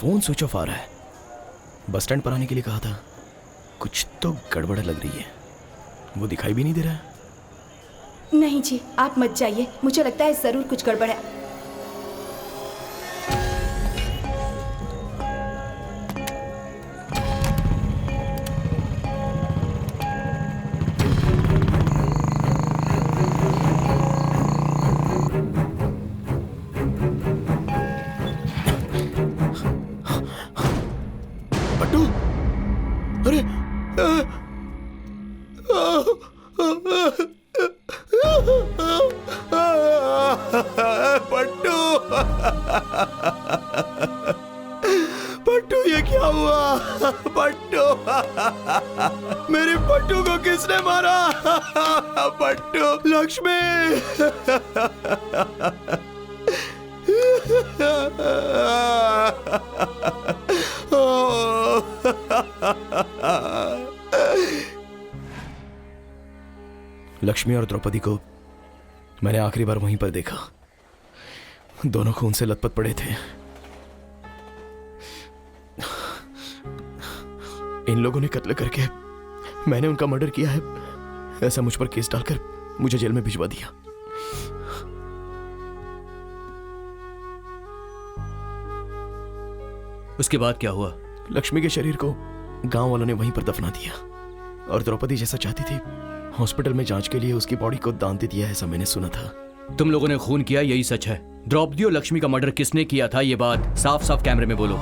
Phone switch off आ रहा है। Bus stand पर आने के लिए कहा था। कुछ तो गड़बड़ लग रही है। वो दिखाई भी नहीं दे रहा है। नहीं जी, आप मत जाइए, मुझे लगता है जरूर कुछ गड़बड़ है। पट्टू, अरे पट्टू, पट्टू ये क्या हुआ? पट्टू, मेरे पट्टू को किसने मारा? पट्टू, लक्ष्मी, लक्ष्मी और द्रौपदी को मैंने आखिरी बार वहीं पर देखा। दोनों खून से लथपथ पड़े थे। इन लोगों ने कत्ल करके मैंने उनका मर्डर किया है, ऐसा मुझ पर केस डालकर मुझे जेल में भिजवा दिया। उसके बाद क्या हुआ? लक्ष्मी के शरीर को गांव वालों ने वहीं पर दफना दिया और द्रौपदी जैसा चाहती थी हॉस्पिटल में जांच के लिए उसकी बॉडी को दान दे दिया, ऐसा मैंने सुना था। तुम लोगों ने खून किया, यही सच है। द्रौपदी और लक्ष्मी का मर्डर किसने किया था, ये बात साफ साफ कैमरे में बोलो।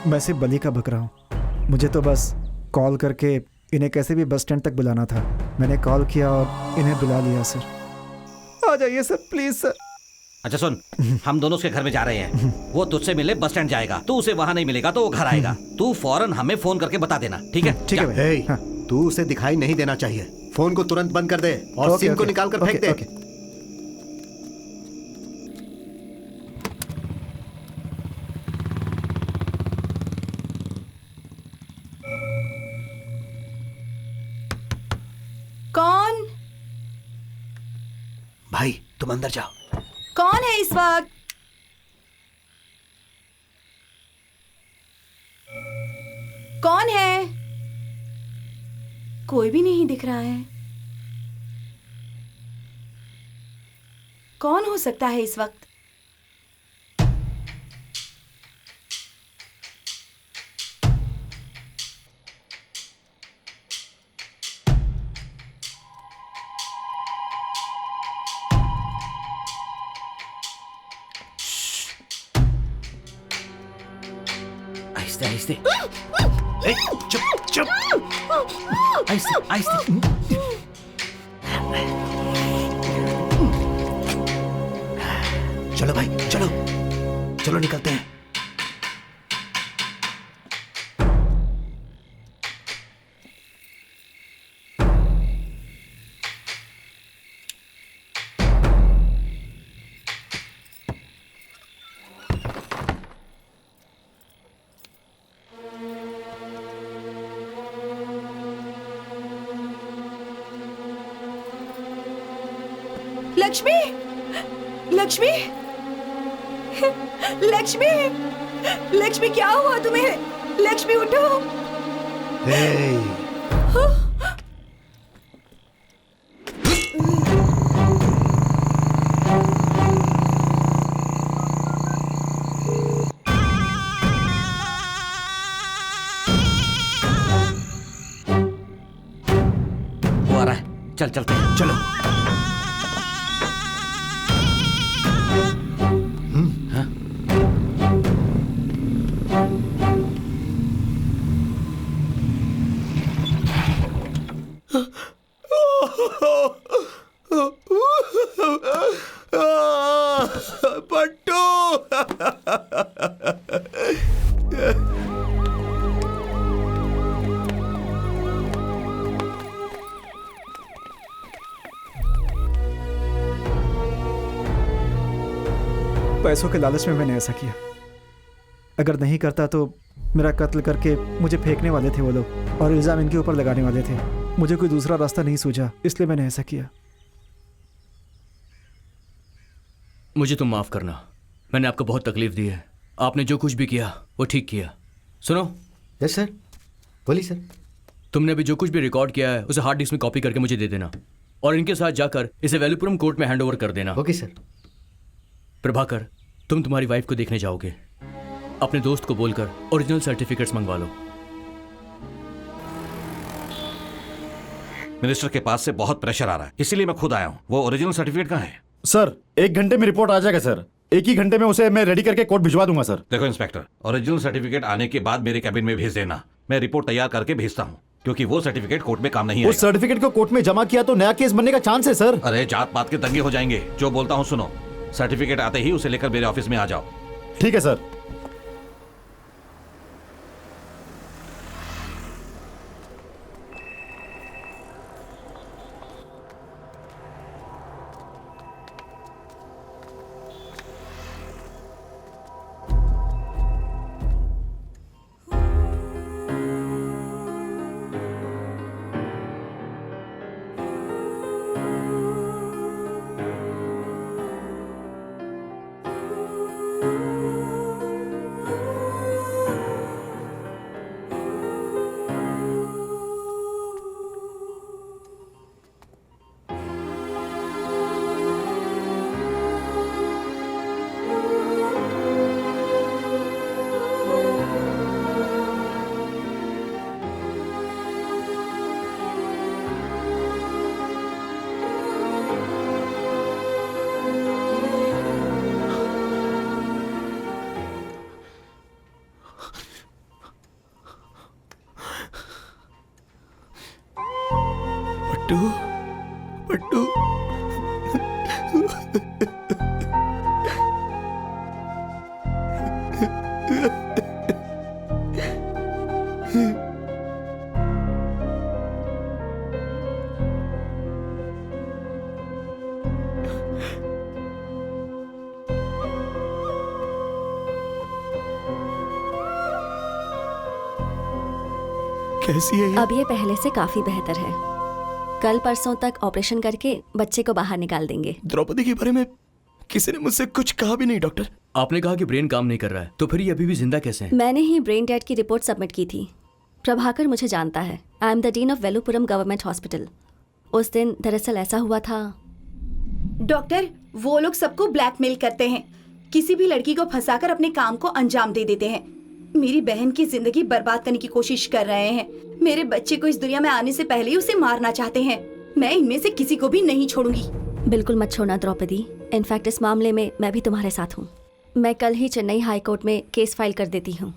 मैं सिर्फ बली का बक रहा हूँ। मुझे तो बस कॉल करके इन्हें कैसे भी बस स्टैंड तक बुलाना था। मैंने कॉल किया और इन्हें बुला लिया। सर आ जाइए सर, प्लीज सर। अच्छा सुन, हम दोनों उसके घर में जा रहे हैं। वो तुझसे मिले बस स्टैंड जाएगा, तू उसे वहां नहीं मिलेगा तो वो घर आएगा। तू फौरन हमें फोन करके बता देना, ठीक है? ठीक है भाई। हे, तू उसे दिखाई नहीं देना चाहिए। फोन को तुरंत बंद कर दे और सिम को निकाल कर फेंक दे। कौन? भाई तुम अंदर जाओ। कौन है इस वक्त? कौन है? कोई भी नहीं दिख रहा है। कौन हो सकता है इस वक्त? आहिस्ते आहिस्ते। चुप चुप, आहिस्ते आहिस्ते। चलो भाई चलो, चलो निकलते हैं। लक्ष्मी, लक्ष्मी, लक्ष्मी, लक्ष्मी क्या हुआ तुम्हें? लक्ष्मी उठो। वो आ रहा है, चल चलते हैं, चलो। पट्टू, पैसों के लालच में मैंने ऐसा किया। अगर नहीं करता तो मेरा कत्ल करके मुझे फेंकने वाले थे वो लोग और इल्ज़ाम इनके ऊपर लगाने वाले थे। मुझे कोई दूसरा रास्ता नहीं सूझा, इसलिए मैंने ऐसा किया। मुझे तुम माफ करना, मैंने आपको बहुत तकलीफ दी है। आपने जो कुछ भी किया वो ठीक किया। सुनो, यस सर, बोलिए सर। तुमने अभी जो कुछ भी रिकॉर्ड किया है उसे हार्ड डिस्क में कॉपी करके मुझे दे देना और इनके साथ जाकर इसे वेलुपुरम कोर्ट में हैंडओवर कर देना। Okay sir. प्रभाकर, तुम तुम्हारी वाइफ को देखने जाओगे। अपने दोस्त को बोलकर ओरिजिनल सर्टिफिकेट्स मंगवा लो। मिनिस्टर के पास से बहुत प्रेशर आ रहा है, इसीलिए मैं खुद आया हूँ। वो ओरिजिनल सर्टिफिकेट कहाँ है? सर 1 घंटे में रिपोर्ट आ जाएगा सर। 1 ही घंटे में उसे मैं रेडी करके कोर्ट भिजवा दूंगा सर। देखो इंस्पेक्टर, ओरिजिनल सर्टिफिकेट आने के बाद मेरे कैबिन में भेज देना। मैं रिपोर्ट तैयार करके भेजता हूँ, क्योंकि वो सर्टिफिकेट कोर्ट में काम नहीं उस आएगा। सर्टिफिकेट को कोर्ट में जमा किया तो नया केस बनने का चांस है सर। अरे जात पात के दंगे हो जाएंगे। जो बोलता हूँ सुनो, सर्टिफिकेट आते ही उसे लेकर मेरे ऑफिस में आ जाओ। ठीक है सर। पट्टू, पट्टू। कैसी है ये? अब ये पहले से काफी बेहतर है। कल परसों तक ऑपरेशन करके बच्चे को बाहर निकाल देंगे। द्रौपदी के बारे में किसी ने मुझसे कुछ कहा भी नहीं डॉक्टर। आपने कहा कि ब्रेन काम नहीं कर रहा है, तो फिर ये अभी भी जिंदा कैसे है? मैंने ही ब्रेन डेड की रिपोर्ट सबमिट की थी। प्रभाकर मुझे जानता है। I am the dean of Velupuram government hospital. उस दिन दरअसल ऐसा हुआ था। डॉक्टर, वो लोग सबको ब्लैकमेल करते हैं, किसी भी लड़की को फंसाकर अपने काम को अंजाम दे देते हैं। मेरी बहन की जिंदगी बर्बाद करने की कोशिश कर रहे हैं। मेरे बच्चे को इस दुनिया में आने से पहले ही उसे मारना चाहते हैं। मैं इनमें से किसी को भी नहीं छोड़ूंगी। बिल्कुल मत छोड़ना द्रौपदी। इनफैक्ट इस मामले में मैं भी तुम्हारे साथ हूँ। मैं कल ही चेन्नई हाई कोर्ट में केस फाइल कर देती हूँ।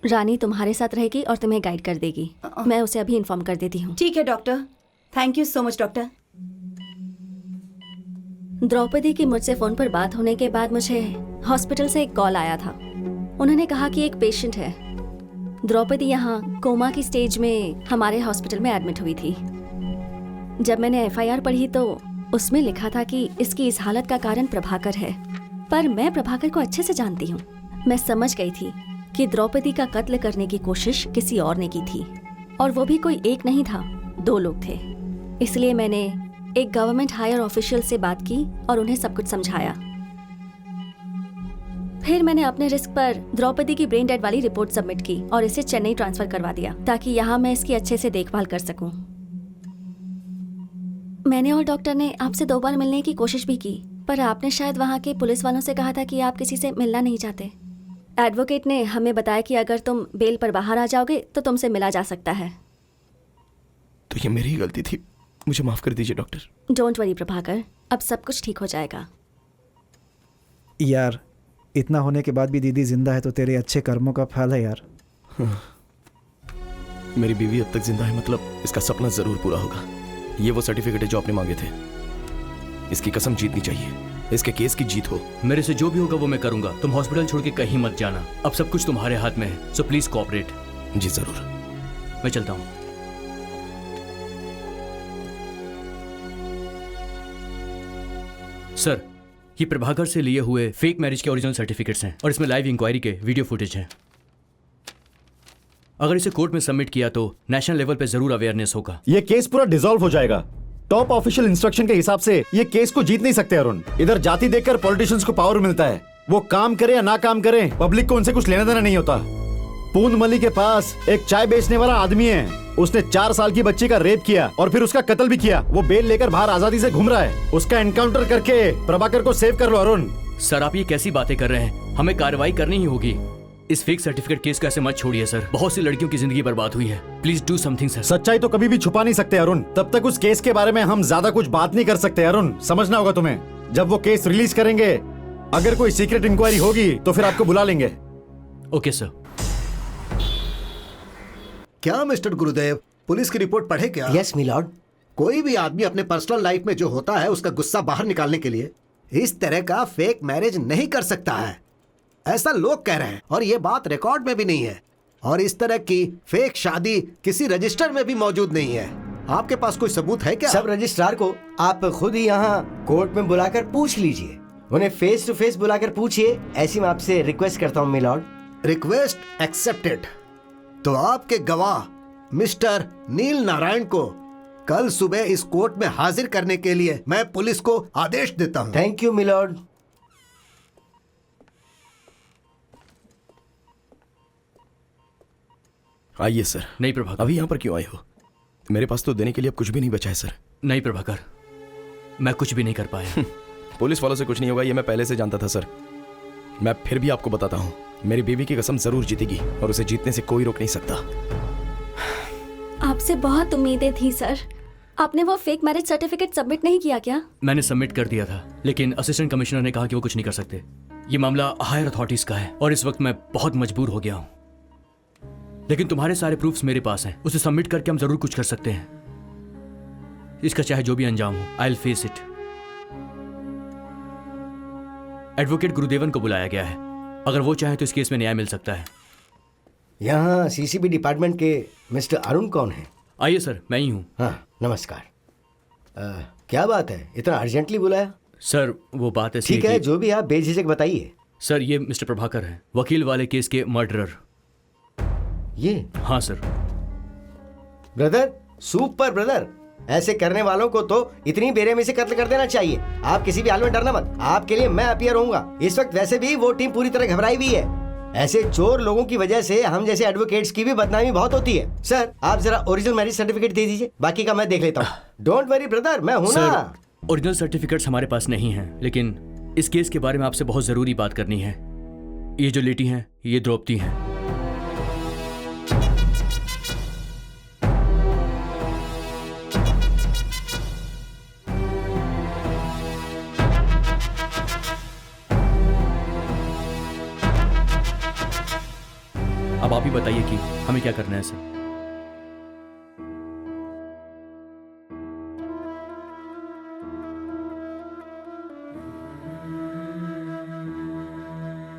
रानी तुम्हारे साथ रहेगी और तुम्हें गाइड कर देगी। मैं उसे अभी इन्फॉर्म कर देती हूँ। ठीक है doctor, thank you so much doctor. Draupadi की मुझसे फोन पर बात होने के बाद मुझे हॉस्पिटल से एक कॉल आया था। उन्होंने कहा कि एक पेशेंट है। द्रौपदी यहाँ कोमा की स्टेज में हमारे हॉस्पिटल में एडमिट हुई थी। जब मैंने एफआईआर पढ़ी तो उसमें लिखा था कि इसकी इस हालत का कारण प्रभाकर है। पर मैं प्रभाकर को अच्छे से जानती हूँ। मैं समझ गई थी कि द्रौपदी का कत्ल करने की कोशिश किसी और ने की थी, और वो भी कोई एक नहीं था, 2 लोग थे। इसलिए मैंने एक गवर्नमेंट हायर ऑफिशियल से बात की और उन्हें सब कुछ समझाया। फिर मैंने अपने रिस्क पर द्रौपदी की ब्रेन डेड वाली रिपोर्ट सबमिट की और इसे चेन्नई ट्रांसफर करवा दिया, ताकि यहाँ मैं इसकी अच्छे से देखभाल कर सकूं। मैंने और डॉक्टर ने आपसे 2 बार मिलने की कोशिश भी की, पर आपने शायद वहाँ के पुलिस वालों से कहा था कि आप किसी से मिलना नहीं चाहते। एडवोकेट ने हमें बताया कि अगर तुम बेल पर बाहर आ जाओगे तो तुमसे मिला जा सकता है। तो ये मेरी गलती थी, मुझे माफ कर दीजिए डॉक्टर। डोंट वरी प्रभाकर, अब सब कुछ ठीक हो जाएगा। यार, इतना होने के बाद भी दीदी जिंदा है तो तेरे अच्छे कर्मों का फल है यार। मेरी बीवी अब तक जिंदा है, मतलब इसका सपना जरूर पूरा होगा। ये वो सर्टिफिकेट है जो आपने मांगे थे। इसकी कसम जीतनी चाहिए, इसके केस की जीत हो। मेरे से जो भी होगा वो मैं करूंगा। तुम हॉस्पिटल छोड़ के कहीं मत जाना। अब सब कुछ तुम्हारे हाथ में है, सो प्लीज कोऑपरेट। जी जरूर। मैं चलता हूँ। सर, ये प्रभाकर से लिए हुए फेक मैरिज के ओरिजिनल सर्टिफिकेट्स हैं और इसमें लाइव इंक्वायरी के वीडियो फुटेज हैं। अगर इसे कोर्ट में सबमिट किया तो नेशनल लेवल पे जरूर अवेयरनेस होगा। ये केस पूरा डिसॉल्व हो जाएगा। टॉप ऑफिशियल इंस्ट्रक्शन के हिसाब से ये केस को जीत नहीं सकते अरुण। इधर जाति देखकर पॉलिटिशियंस को पावर मिलता है, वो काम करे या ना काम करे, पब्लिक को उनसे कुछ लेना देना नहीं होता। पूनमली के पास एक चाय बेचने वाला आदमी है, उसने 4 साल की बच्ची का रेप किया और फिर उसका कत्ल भी किया। वो बेल लेकर बाहर आजादी से घूम रहा है। उसका एनकाउंटर करके प्रभाकर को सेव कर लो अरुण। सर आप ये कैसी बातें कर रहे हैं? हमें कार्रवाई करनी ही होगी। इस फेक सर्टिफिकेट केस को ऐसे मत छोड़िए सर, बहुत सी लड़कियों की जिंदगी बर्बाद हुई है। Please do something sir. सच्चाई तो कभी भी छुपा नहीं सकते अरुण, तब तक उस केस के बारे में हम ज्यादा कुछ बात नहीं कर सकते अरुण, समझना होगा तुम्हें। जब वो केस रिलीज करेंगे, अगर कोई सीक्रेट इंक्वायरी होगी तो फिर आपको बुला लेंगे। Okay sir. क्या मिस्टर गुरुदेव, पुलिस की रिपोर्ट पढ़े क्या? Yes milord. कोई भी आदमी अपने पर्सनल लाइफ में जो होता है उसका गुस्सा बाहर निकालने के लिए इस तरह का फेक मैरिज नहीं कर सकता है, ऐसा लोग कह रहे हैं और ये बात रिकॉर्ड में भी नहीं है। और इस तरह की फेक शादी किसी रजिस्टर में भी मौजूद नहीं है। आपके पास कोई सबूत है क्या? सब रजिस्ट्रार को आप खुद ही यहाँ कोर्ट में बुलाकर पूछ लीजिए, उन्हें फेस टू फेस बुलाकर पूछिए, ऐसी मैं आपसे रिक्वेस्ट करता हूँ मिलॉर्ड। Request accepted. तो आपके गवाह मिस्टर नील नारायण को कल सुबह इस कोर्ट में हाजिर करने के लिए मैं पुलिस को आदेश देता हूं। Thank you milord. आइए सर। नहीं प्रभाकर। अभी यहाँ पर क्यों आए हो? मेरे पास तो देने के लिए अब कुछ भी नहीं बचा है सर। नहीं प्रभाकर, मैं कुछ भी नहीं कर पाया। पुलिस वालों से कुछ नहीं होगा, ये मैं पहले से जानता था सर। मैं फिर भी आपको बताता हूँ, मेरी बीवी की कसम जरूर जीतेगी और उसे जीतने से कोई रोक नहीं सकता। आपसे बहुत उम्मीदें थी सर। आपने वो फेक मैरिज सर्टिफिकेट सबमिट नहीं किया क्या? मैंने सबमिट कर दिया था, लेकिन असिस्टेंट कमिश्नर ने कहा कि वो कुछ नहीं कर सकते। ये मामला हायर अथॉरिटीज का है और इस वक्त मैं बहुत मजबूर हो गया हूँ। लेकिन तुम्हारे सारे प्रूफ्स मेरे पास हैं, उसे सबमिट करके हम जरूर कुछ कर सकते हैं। इसका चाहे जो भी अंजाम हो, I will face it. Advocate Gurudevan को बुलाया गया है, अगर वो चाहे तो इस केस में न्याय मिल सकता है। यहाँ सीसीबी डिपार्टमेंट के मिस्टर अरुण कौन है? आइए सर, मैं ही हूँ। हाँ नमस्कार। क्या बात है, इतना अर्जेंटली बुलाया? सर वो बात ऐसी ठीक है, जो भी आप बेझिझक बताइए। सर ये मिस्टर प्रभाकर हैं, वकील वाले केस के मर्डरर। ये? हाँ सर। ब्रदर, सुपर ब्रदर, ऐसे करने वालों को तो इतनी बेरहमी से कत्ल कर देना चाहिए। आप किसी भी हाल में डरना मत, आपके लिए मैं अपीयर होऊंगा। इस वक्त वैसे भी वो टीम पूरी तरह घबराई हुई है। ऐसे चोर लोगों की वजह से हम जैसे एडवोकेट्स की भी बदनामी बहुत होती है। सर आप जरा ओरिजिनल मैरिज सर्टिफिकेट दे दीजिए, बाकी का मैं देख लेता हूँ। डोंट वरी ब्रदर, मैं हूं ना। ओरिजिनल सर्टिफिकेट्स हमारे पास नहीं हैं, लेकिन इस केस के बारे में आपसे बहुत जरूरी बात करनी है। ये जो लेटी हैं, ये द्रौपदी हैं। अब आप ही बताइए कि हमें क्या करना है सर।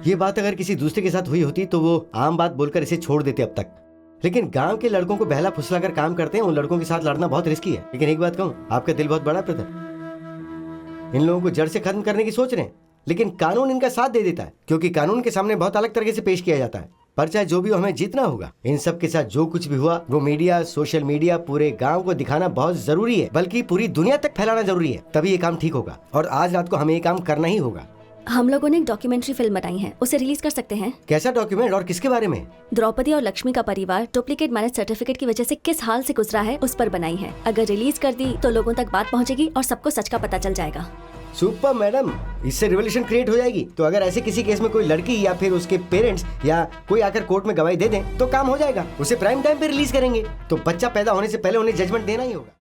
ये बात अगर किसी दूसरे के साथ हुई होती तो वो आम बात बोलकर इसे छोड़ देते अब तक, लेकिन गांव के लड़कों को बहला फुसला कर काम करते हैं। उन लड़कों के साथ लड़ना बहुत रिस्की है। लेकिन एक बात कहूं, आपका दिल बहुत बड़ा है ब्रदर। इन लोगों को जड़ से खत्म करने की सोच रहे हैं, लेकिन कानून इनका साथ दे देता है, क्योंकि कानून के सामने बहुत अलग तरीके से पेश किया जाता है। पर चाहे जो भी हो, हमें जीतना होगा। इन सब के साथ जो कुछ भी हुआ वो मीडिया, सोशल मीडिया, पूरे गांव को दिखाना बहुत जरूरी है, बल्कि पूरी दुनिया तक फैलाना जरूरी है, तभी ये काम ठीक होगा। और आज रात को हमें ये काम करना ही होगा। हम लोगों ने एक डॉक्यूमेंट्री फिल्म बनाई है, उसे रिलीज कर सकते हैं। कैसा डॉक्यूमेंट और किसके बारे में? द्रौपदी और लक्ष्मी का परिवार डुप्लीकेट मैरिज सर्टिफिकेट की वजह से किस हाल से गुजरा है, उस पर बनाई है। अगर रिलीज कर दी तो लोगों तक बात पहुंचेगी और सबको सच का पता चल जाएगा। सुपर मैडम, इससे रिवोल्यूशन क्रिएट हो जाएगी। तो अगर ऐसे किसी केस में कोई लड़की या फिर उसके पेरेंट्स या कोई आकर कोर्ट में गवाही दे दें तो काम हो जाएगा। उसे प्राइम टाइम पे रिलीज करेंगे तो बच्चा पैदा होने से पहले उन्हें जजमेंट देना ही होगा।